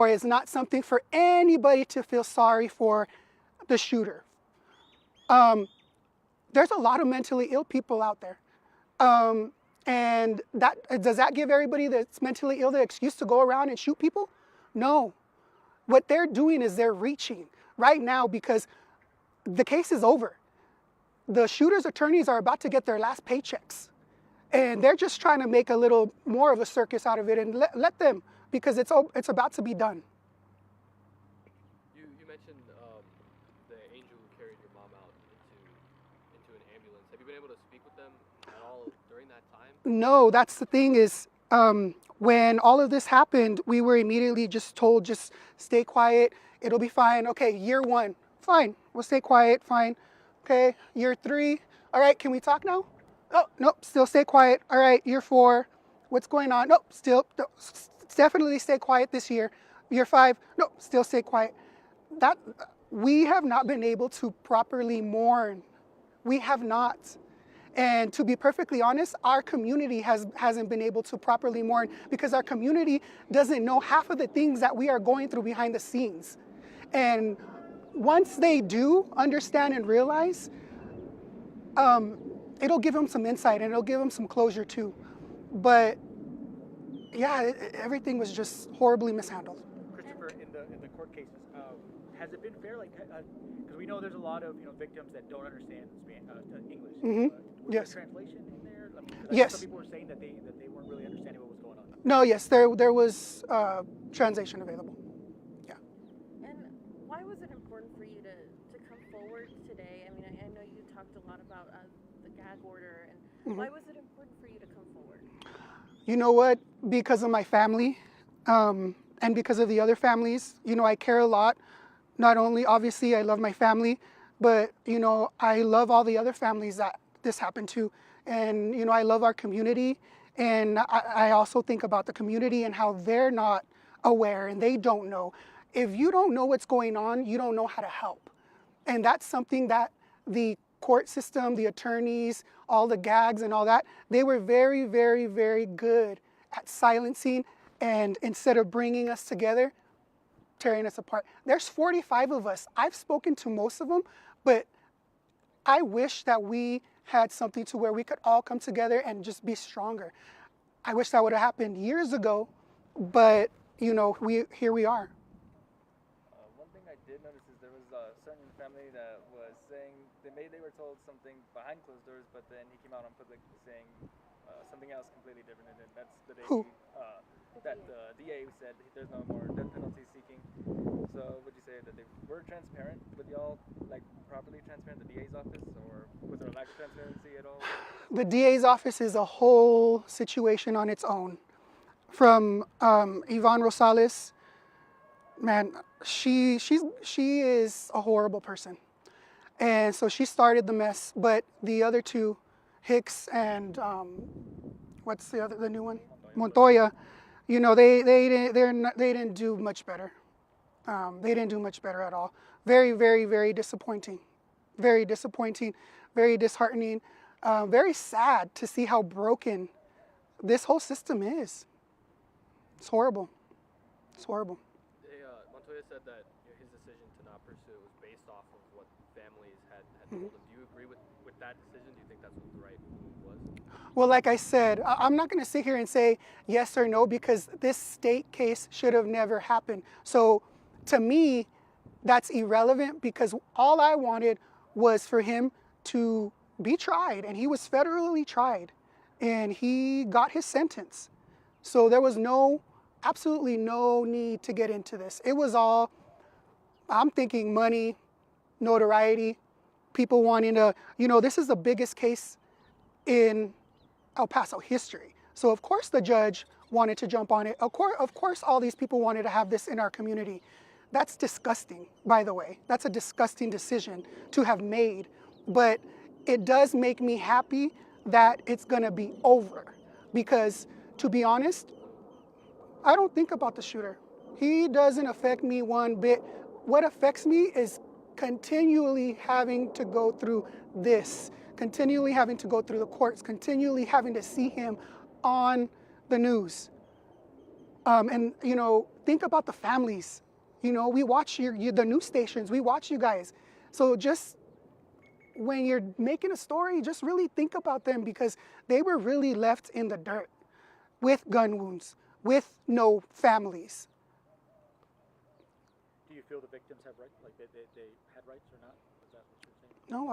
or it's not something for anybody to feel sorry for the shooter. There's a lot of mentally ill people out there. And does that give everybody that's mentally ill the excuse to go around and shoot people? No. What they're doing is they're reaching right now because the case is over. The shooter's attorneys are about to get their last paychecks. And they're just trying to make a little more of a circus out of it, and let them, because it's about to be done. You mentioned the angel who carried your mom out into an ambulance. Have you been able to speak with them at all during that time? No, that's the thing is, when all of this happened, we were immediately just told, just stay quiet, it'll be fine. Okay, year 1, fine, we'll stay quiet, fine. Okay, year 3, all right, can we talk now? Oh, nope, still stay quiet. All right, year 4, what's going on? Nope, definitely stay quiet this year. Year 5, nope, still stay quiet. That, we have not been able to properly mourn. We have not. And to be perfectly honest, our community hasn't been able to properly mourn because our community doesn't know half of the things that we are going through behind the scenes. And once they do understand and realize, it'll give them some insight and it'll give them some closure too. But yeah, everything was just horribly mishandled. Christopher, in the court cases, has it been fair? Like, because we know there's a lot of victims that don't understand English. Mm-hmm. Was Yes. there translation in there? I mean, Yes. Some people were saying that they weren't really understanding what was going on. No, yes, there was translation available. Yeah. And why was it important for you to come forward today? I mean, I know you talked a lot about the gag order, and why was it important for you to come forward? You know what? Because of my family, and because of the other families, I care a lot. Not only, obviously, I love my family, but, I love all the other families that this happened to. And, I love our community. And I also think about the community and how they're not aware and they don't know. If you don't know what's going on, you don't know how to help. And that's something that the court system, the attorneys, all the gags and all that, they were very, very, very good at silencing, and instead of bringing us together, tearing us apart. There's 45 of us. I've spoken to most of them, but I wish that we had something to where we could all come together and just be stronger. I wish that would have happened years ago, but here we are. One thing I did notice is there was a certain family that was saying they were told something behind closed doors, but then he came out on public saying something else completely different, and then that's the day Who? that the DA said there's no more death penalty seeking. So would you say that they were transparent with y'all, like properly transparent, the DA's office, or was there a lack of transparency at all? The DA's office is a whole situation on its own. From Yvonne Rosales, man, she is a horrible person. And so she started the mess, but the other two, Hicks and what's the new one? Montoya, they didn't do much better. They didn't do much better at all. Very, very, very disappointing. Very disappointing, very disheartening, very sad to see how broken this whole system is. It's horrible. It's horrible. Montoya said that his decision to not pursue it was based off of what families had told him. Do you agree with that decision? Do you think that's what the right move was? Well, like I said, I'm not going to sit here and say yes or no because this state case should have never happened. So to me, that's irrelevant because all I wanted was for him to be tried, and he was federally tried, and he got his sentence. So there was absolutely no need to get into this. It was all, I'm thinking money, notoriety, people wanting to, this is the biggest case in El Paso history. So of course the judge wanted to jump on it. Of course all these people wanted to have this in our community. That's disgusting, by the way. That's a disgusting decision to have made. But it does make me happy that it's gonna be over. Because to be honest, I don't think about the shooter. He doesn't affect me one bit. What affects me is continually having to go through this, continually having to go through the courts, continually having to see him on the news. And think about the families. We watch the news stations. We watch you guys. So just when you're making a story, just really think about them, because they were really left in the dirt with gun wounds, with no families. Do you feel the victims have rights? Like they had rights or not? Is that what you're saying? No,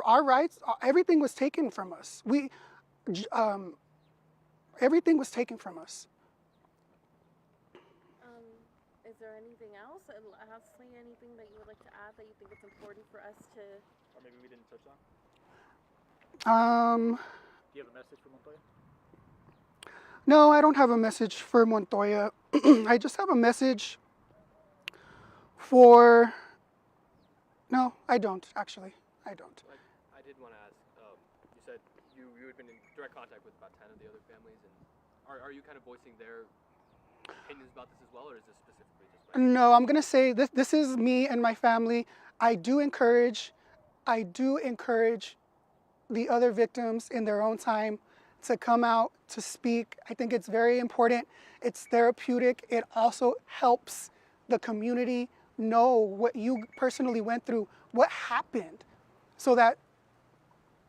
our rights, everything was taken from us. Everything was taken from us. Is there anything else? Lastly, anything that you would like to add that you think it's important for us to? Or maybe we didn't touch on? Um, Do you have a message for Montoya? no, I don't have a message for Montoya. I just have a message for... No, I don't, actually. I don't. I did want to ask. You said you had been in direct contact with about 10 of the other families, and are you kind of voicing their opinions about this as well, or is this specifically just? No, I'm gonna say this is me and my family. I do encourage the other victims in their own time to come out to speak. I think it's very important. It's therapeutic. It also helps the community know what you personally went through, what happened, so that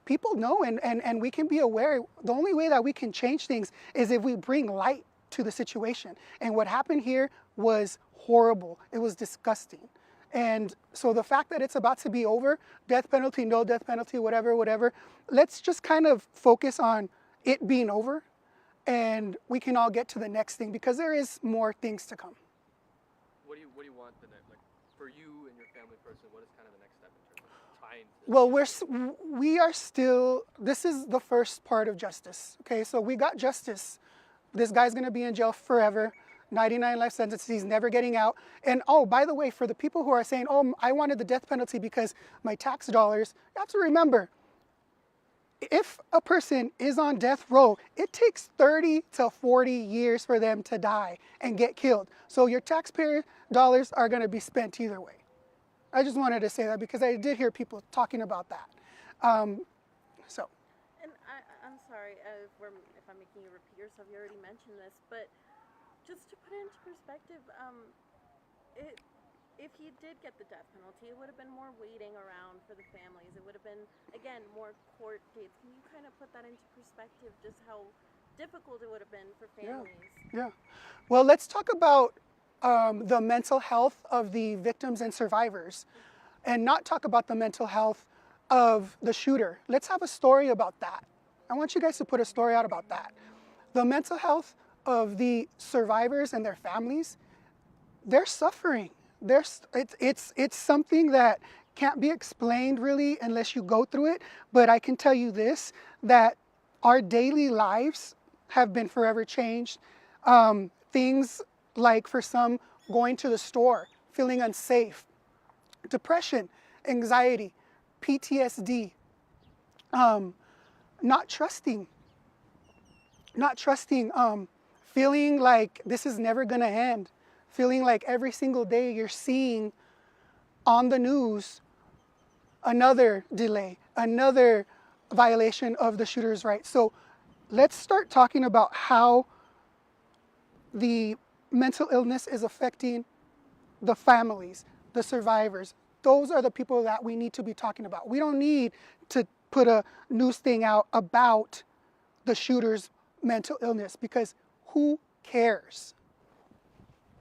people know and we can be aware. The only way that we can change things is if we bring light to the situation. And what happened here was horrible. It was disgusting. And so the fact that it's about to be over, death penalty, no death penalty, whatever, let's just kind of focus on it being over, and we can all get to the next thing, because there is more things to come. What do you want the next, like, for you and your family personally? What is kind of the next step in terms of trying to? Well, we are still. This is the first part of justice. Okay, so we got justice. This guy's gonna be in jail forever. 99 life sentences, he's never getting out. And oh, by the way, for the people who are saying, oh, I wanted the death penalty because my tax dollars, you have to remember, if a person is on death row, it takes 30 to 40 years for them to die and get killed. So your taxpayer dollars are gonna be spent either way. I just wanted to say that because I did hear people talking about that. So. And I'm sorry if I'm making you repeat yourself. You already mentioned this, but just to put it into perspective, if he did get the death penalty, it would have been more waiting around for the families. It would have been, again, more court dates. Can you kind of put that into perspective, just how difficult it would have been for families? Yeah. Well, let's talk about the mental health of the victims and survivors, and not talk about the mental health of the shooter. Let's have a story about that. I want you guys to put a story out about that. The mental health of the survivors and their families, they're suffering. It's something that can't be explained really unless you go through it. But I can tell you this, that our daily lives have been forever changed. Things like, for some, going to the store, feeling unsafe, depression, anxiety, PTSD, not trusting, feeling like this is never gonna end, feeling like every single day you're seeing on the news another delay, another violation of the shooter's rights. So let's start talking about how the mental illness is affecting the families, the survivors. Those are the people that we need to be talking about. We don't need to put a news thing out about the shooter's mental illness, because who cares?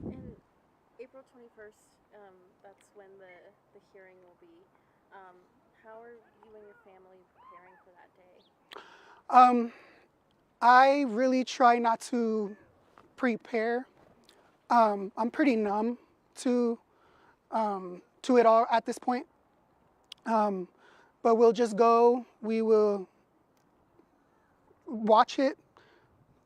And April 21st, that's when the hearing will be. How are you and your family preparing for that day? I really try not to prepare. I'm pretty numb to it all at this point. But we'll just go, we will watch it,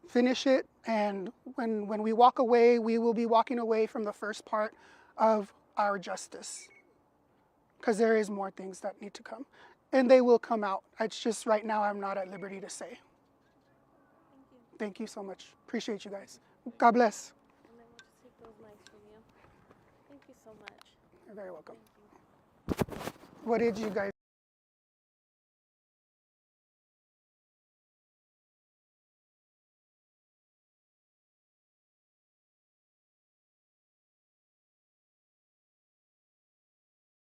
finish it, and when we walk away, we will be walking away from the first part of our justice, because there is more things that need to come, and they will come out. It's just right now I'm not at liberty to say. Thank you. Thank you so much. Appreciate you guys. God bless. And then we'll just take those mics from you. Thank you so much. You're very welcome. Thank you. What did you guys